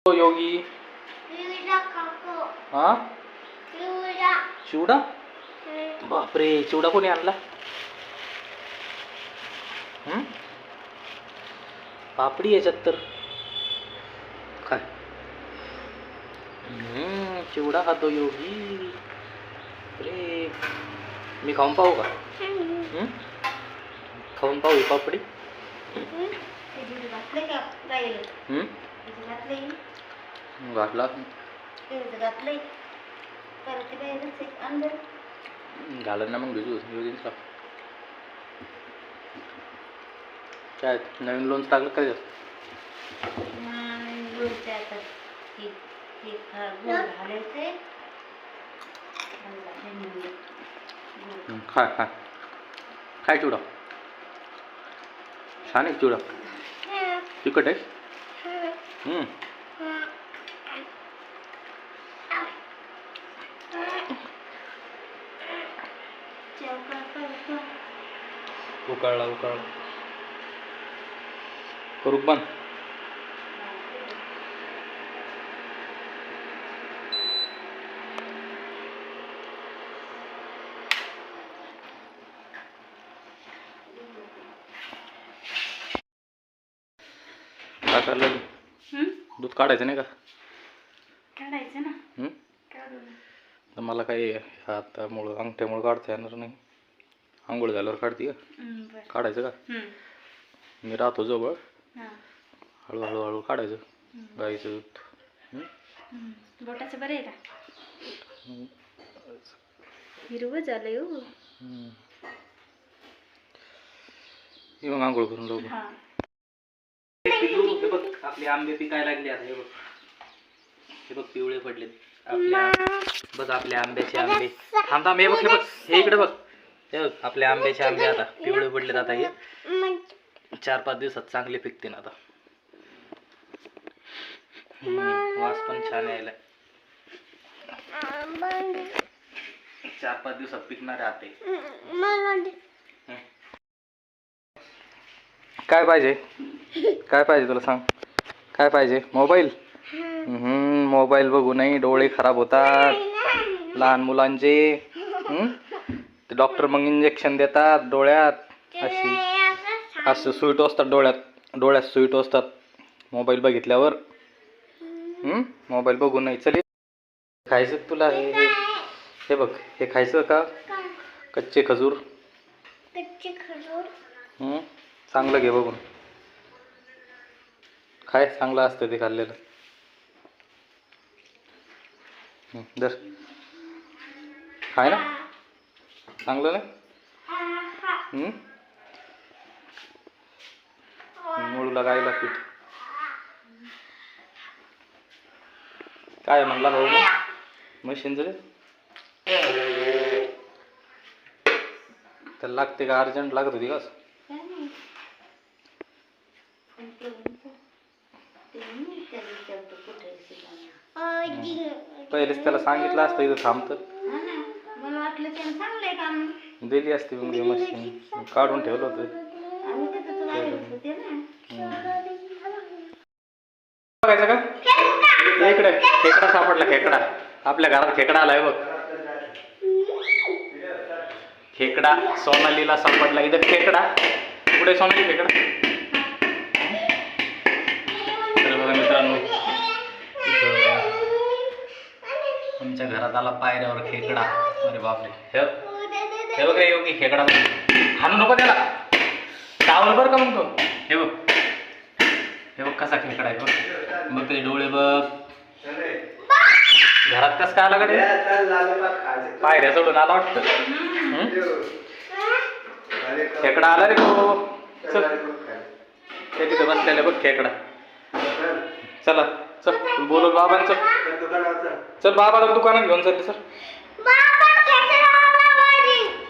योगी हा चिवडा बापरे चिवडा कोणी आणला पापडी याच्यात तर काय चिवडा खातो योगी अरे मी खाऊन पाहू का खाऊन पाहू पापडी घातला घालत ना मग भिजू योगीन काय नवीन लोणचं टाकलं काय खाय खाय काय चिवडा छान आहे चिवडा तिखट आहे उकळला उकळला करू बंद काय चाललं दूध काढायचं नाही का काढायचं ना तर मला काही हातामुळं अंगठ्यामुळं काढता येणार नाही आंघोळ झाल्यावर काढते का काढायचं का मी राहतो जवळ हळूहळू हळू काढायचं गाईचं दूध बोटाचं बरं आहे का हिरवं झालंय हो मग आंघोळ करून जाऊ हे बघ आपले आंबे पिकायला लागले आता हे बघ पिवळे पडले आपल्या बघ आपल्या आंब्याचे आंबे थांब थांब हे बघ हे इकडे बघ हे बघ आपल्या आंब्याचे आंबे आता पिवळे पडलेत आता हे 4-5 दिवसात चांगले पिकतील आता वास पण छान यायला 4-5 दिवसात पिकणारे आते काय पाहिजे तुला सांग काय पाहिजे मोबाईल मोबाईल बघू नाही डोळे खराब होतात लहान मुलांचे ते डॉक्टर मग इंजेक्शन देतात डोळ्यात असं सुई टोचतात डोळ्यात सुई टोचतात मोबाईल बघितल्यावर मोबाईल बघू नाही चल खायचं तुला हे बघ हे खायचं का कच्चे खजूर चांगलं घे बघून खाय चांगलं असतं ते खाल्लेलं दर खाय ना चांगलं ना मुळूला गायला पीठ काय म्हणला भाऊ मशीन जरे त्याला लागते का अर्जंट लागत होती का पहिलेच त्याला सांगितलं असतं इथं थांबत दिली असती मग मशीन काढून ठेवलं होतं बघायचं का इकडे खेकडा सापडला खेकडा आपल्या घरात खेकडा आलाय बघ खेकडा सोनालीला सापडला इथं खेकडा कुठे सोनाली खेकडा तर बघा मित्रांनो तुमच्या घरात आला पायऱ्यावर खेकडा अरे बापरे हे बघ रे योगी खेकडा हाणू नको त्याला चावल बरं का मग तो हे बघ कसा खेकडा आहे बघ बघ ते डोळे बघ घरात कस काय आला का ते पायऱ्या सोडून आला वाटतं खेकडा आला रे तो ते तिथे बसलेले बघ खेकडा चला चल बोलू बाबांचं चल बाबाला दुकानात घेऊन चालले सर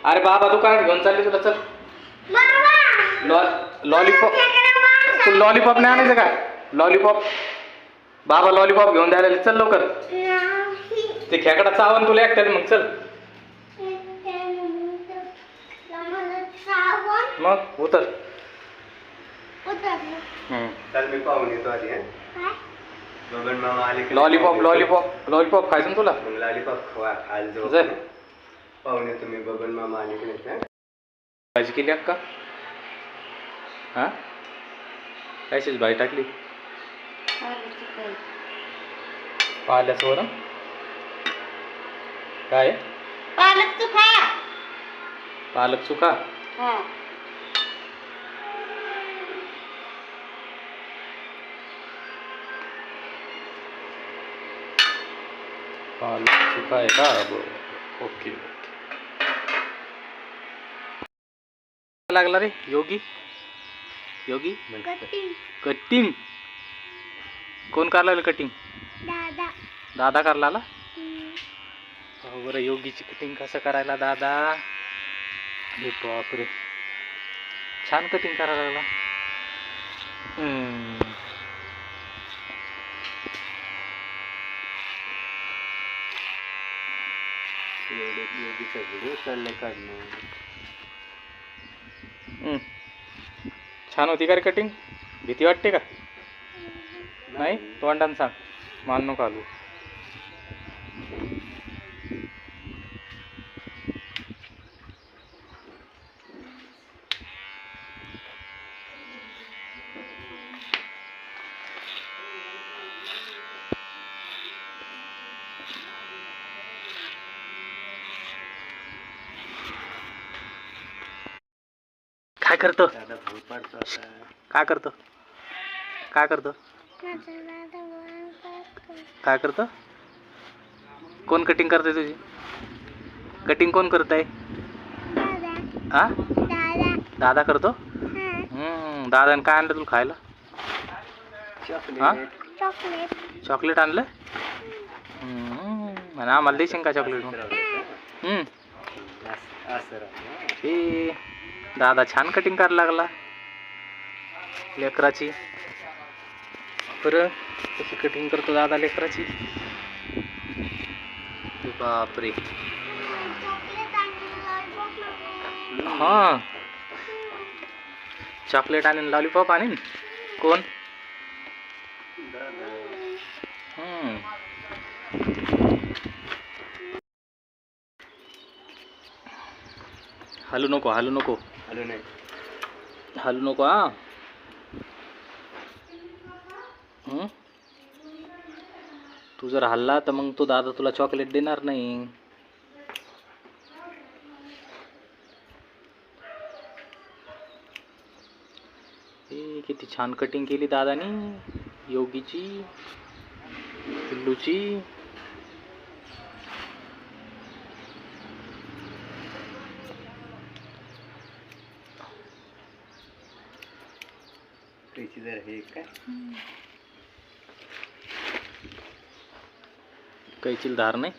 अरे बाबा दुकानात घेऊन चालले तुला चल लॉलीपॉप तू लॉलीपॉप नाही आणायचं का लॉलीपॉप बाबा लॉलीपॉप घेऊन द्यायला चल लवकर ते खेकडा चावन तुला एकट्याने मग चल मग उतर चल मी पाहून येतो आधी. बबन मामा आले की लॉलीपॉप लॉलीपॉप लॉलीपॉप खायचं ना तुला? मग लॉलीपॉप खवा आज जो जर पाहुणे तुम्ही बबन मामा आले की नाही भाजी केली अक्का? हां कशाची भाजी टाकली? पाल्याचं वरण काय? पालक चुका. पालक चुका. हा. पालक चुका आहे का? बरं ओके ओके. लागला रे योगी? योगी कटिंग कोण करायला लागलं कटिंग? दादा. दादा करायला आला? हो बरं योगीची कटिंग कसं करायला दादा? अरे बापरे छान कटिंग करायला लागला. योगीचा व्हिडिओ चाललाय काढणं. छान होती का रे कटिंग? भीती वाटते का? नाही तोंडानं सांग, मान नको आलू. काय करतो? दादा भाऊ पाडतो आता. काय करतो? काय करतो? काय करतो? कोण कटिंग करते तुझी? कटिंग कोण करत आहे? हा दादा करतो. दादाने काय आणलं तुला खायला? हा चॉकलेट आणलं. आणि आम्हाला देशील का चॉकलेट? मग हे दादा छान कटिंग करायला लागला लेकराची. बरं कशी कटिंग करतो दादा लेकराची? बापरे. हां चॉकलेट आणीन लॉलीपॉप आणीन. कोण? हलू नको हलू नको हॅलो नाही हलू नको. हा तू जर हल्ला तर मग तो दादा तुला चॉकलेट देणार नाही. किती छान कटिंग केली दादानी योगीची पिल्लूची. त्याची जर हे काय कैचील धार नाही.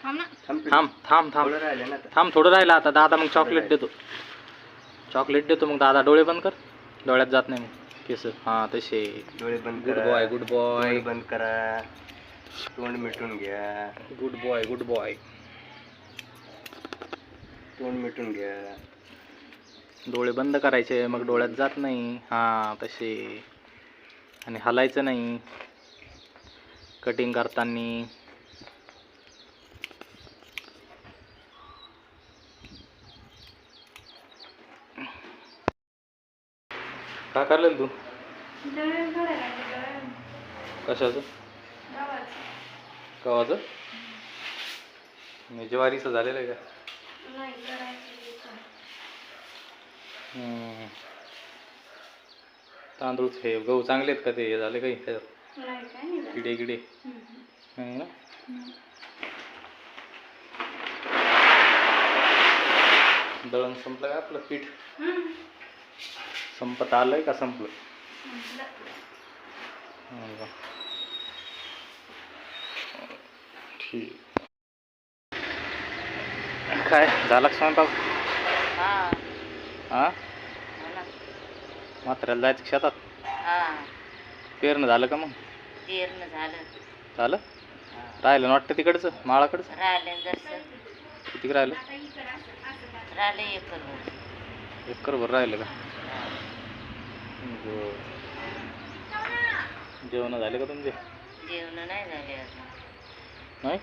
थांब ना. थांब थांब थांब थोडं राहिलं ना आता. थांब थोडं राहिलं आता. दादा मग चॉकलेट देतो. चॉकलेट देतो मग दादा. डोळे बंद कर. डोळ्यात जात नाही मग केस. हां तसे. डोळे बंद गुड करा. Boy good boy. डोळे बंद करा. तोंड मिटून घ्या. Good boy good boy. तोंड मिटून घ्या. डोळे बंद करायचे मग डोळ्यात जात नाही. हां तसे. आणि हलायचं नाही कटिंग करताना. काय करलेल तू? कशाचं? कवाचं? मी ज्वारीचं झालेलं आहे का? तांदूळ हे गहू चांगले आहेत का? ते हे झाले काही किडे किडे नाही ना? दळण संपलं का आपलं? पीठ संपत आलंय का संपलं? ठीक. काय झाला का स्वयंपाक? हां म्हाताऱ्याला जायचं शेतात. पेरणं झालं का? मग पेरणं झालं. झालं. राहिलं ना वाटतं तिकडचं माळाकडचं? राहिलं जरसं. किती राहिलं? राहिलं एकरभर. एकरभर राहिलं का? जेवण झाले का तुमचे? जेवण नाही झाले अजून. नाही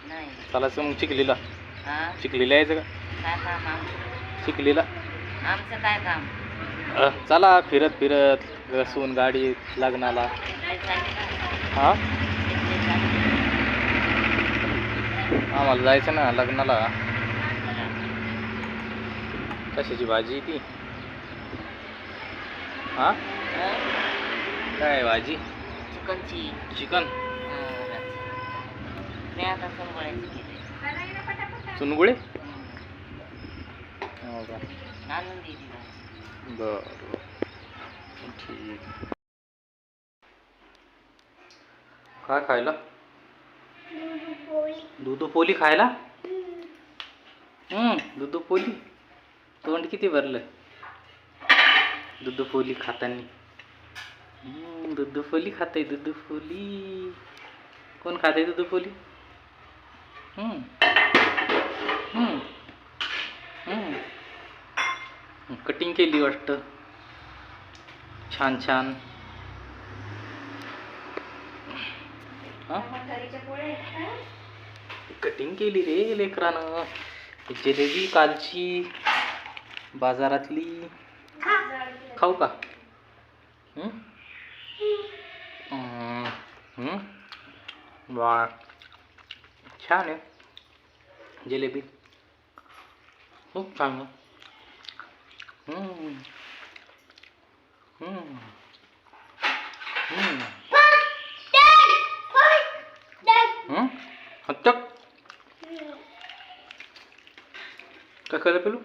नाही. चालायचं मग चिखलीला. हा. चिखलीला यायचं का? काय काम आमचं? चिखलीला आमचं काय काम? चला फिरत फिरत बसून गाडी लग्नाला. चिखले झाले का? हा चिखले झाले. आम्हाला जायचं ना लग्नाला. चला. कशाची भाजी ती? हा हं? काय भाजी? चिकनची. चिकन. मी आता संभाळायची केली. चुनगुळे. हो का? आणून दिली भाजी. बरं ठीक. काय खायला? दूध पोली खायला. दूध पोली. तोंड किती भरलं दूध पोली खातानी. दूध पोली खाते. दूध पोली कोण खाते? दूध पोली. कटिंग केली वाटतं छान छान. कटिंग केली रे लेकरानं. जिलेबी कालची बाजारातली. खाऊ का? वा छान आहे जिलेबी. खूप छान आहे. हत्तक काय खायला पेलू?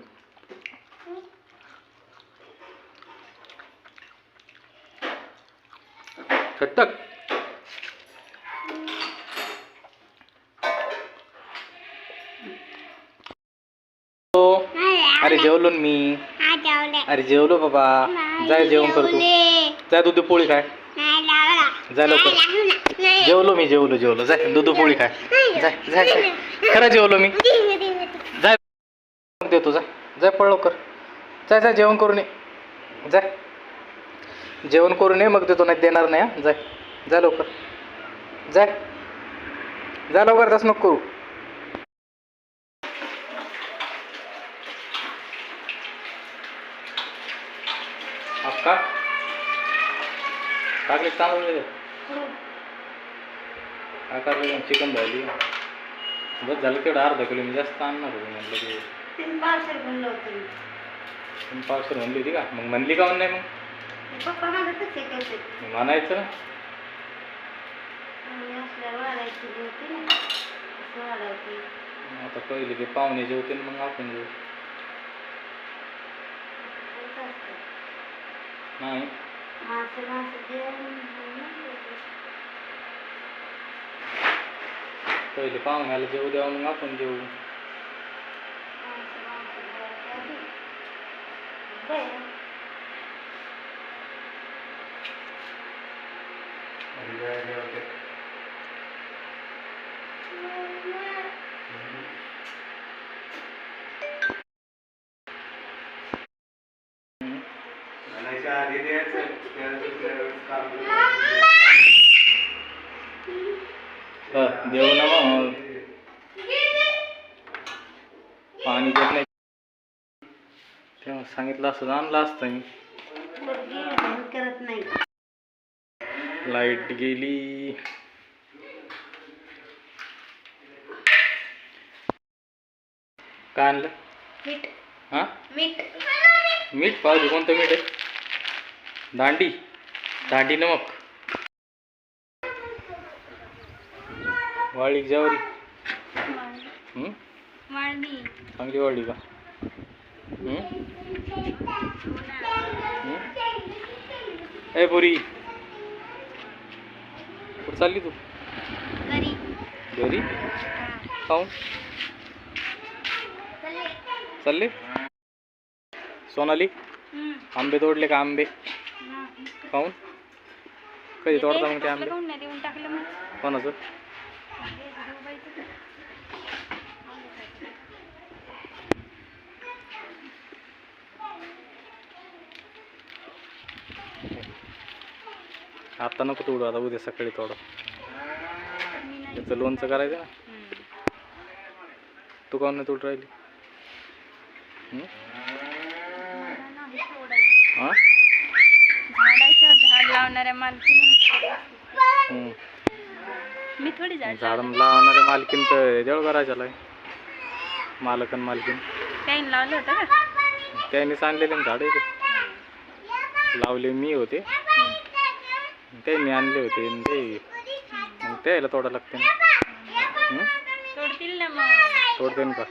हत्तक अरे जेवलो ना मी. अरे जेवलो बाबा. जाय जेवण करतो. जाय दूध पोळी खाय. जाय लवकर. जेवलो मी. जेवलो जाय दूध पोळी खाय. जाय जाय जाय. खरं जेवलो मी. जाय देतो. जाय जाय पळ लवकर. जाय जाय जेवण करून ये. जाय जेवण करून ये मग देतो. नाही देणार नाही. हा जाय जाय लवकर. जाय जाय लवकर. तसं नको करू. अक्का टाकले तांदूळ. काय करायला? चिकन झाली. बस झालं तेवढं अर्धा किलो. मी जास्त आणणार होतो म्हटलं की. 3 पावशेर म्हणलं होतं. 3 पावशेर म्हणली होती का? मग म्हणली का नाही? मग पप्पा म्हणतच आहे कैसे म्हणायचं ना. असल्या वाढायची होती ना. असं वाढायची. आता पहिले ते पाहुणे जेवते मग आपण जेवू. नाही पहिले पाहुण्याला जेवू द्यावं मग आपण जेवू. देऊ ना मग. पाणी देत नाही तेव्हा सांगितलं असं आणलं असतं मी. करत नाही. लाईट गेली. काय आणलं? मीठ. हा मीठ. मीठ पाहिजे. कोणतं मीठ आहे? दांडी नमक. वाळली ज्वारी. चांगली वाळली का? ए पोरी कुठं चालली तू? घरी. खाऊन चालले. सोनाली आंबे तोडले का? आंबे खाऊन कधी तोडता मग ते आंबे? कोणाचं? आता नको तोडू, आता उद्या सकाळी तोडू. मी नाही. त्याचं लोणचं करायचं ना. तू काऊन नाही तोडू राहिली? मला नाही तोडायचं. हां झाड लावणाऱ्या मालकीने मी थोडी झाड झाड लावणारे मालकीन तर देव करायच्याला मालक आणि मालकीन त्याने लावलं होतं का? त्यांनीच आणलेले झाड आहे ते. लावले मी होते, त्यांनी आणले होते आणि ते मग त्याला तोडा लागते ना. तोडतील ना मग. तोडते का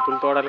तुला तोडायला